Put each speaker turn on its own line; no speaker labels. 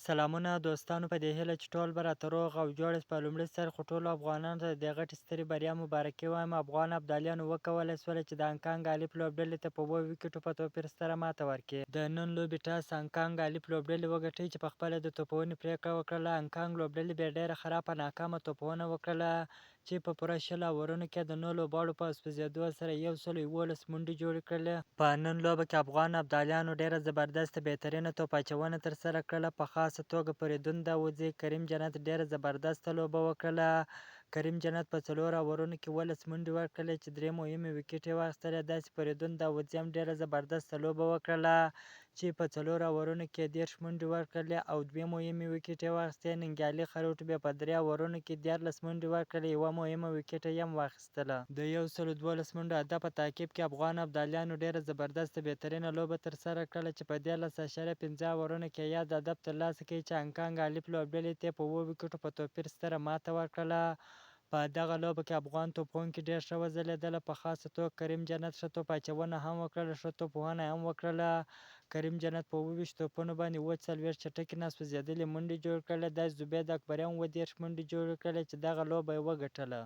سلامونه دوستانو په دې هیله چې ټول به راته روغ او جوړ یاست. په لومړي سر خو ټولو افغانانو ته د دې غټې سترې بریا مبارکي وایم. افغان ابدالیانو وکولی شوله چې د هانګکانګ الف لوبډلې ته په 7 ویکټو په توپیر ستره ماته ورکړي. د نن لوبې ټاس هانګکانګ الف لوبډلې وګټئ چې په خپله د توپونې پرېکړه وکړله. هانګکانګ لوبډلې بیا ډېره خرابه ناکامه توپونه وکړله چې په پوره 20 اورونو کې د 9 لوبغاړو په سوځېدو سره 111 منډې جوړې کړلې. په نن لوبه کې افغان ابدالیانو ډېره زبردسته بهترینه توپ اچونه ترسره کړله. په خاصه توګه فریدون داودزي کریم جنت ډېره زبردسته لوبه وکړله. کریم جنت په 4 اورونو کې 12 منډې ورکړلې چې 3 مهمې ویکټې یې واخیستلې. داسې فریدون داودزي هم ډېره زبردسته لوبه وکړله چې په 4 اورونو کې 30 منډې ورکړلې او 2 مهمې ویکټې یې واخیستې. ننګیالي خروټ بیا په 3 اورونو کې 14 منډې ورکړلې، 1 مهمه ویکټه یې هم واخیستله. د 112 منډو هدف په تعقیب کې افغان ابدالیانو ډېره زبردسته بهترینه لوبه ترسره کړله چې په 13.5 اورونو کې یاد هدف ترلاسه کړي چې هانګکانګ الف لوبډلې ته په 7 ویکټو په توپیر ستره ماته ورکړله. په دغه لوبه کې افغان توپوونکي ډېر ښه وځلېدله. په خاصه توګه کریم جنت ښه توپ اچونه هم وکړله، ښه توپ وهنه هم وکړله. کریم جنت په 27 توپونو باندې 40 چټکې ناسوځېدلې منډې جوړې کړلې. داسې زبید اکبري هم 30 منډې جوړې کړلې چې دغه لوبه یې وګټله.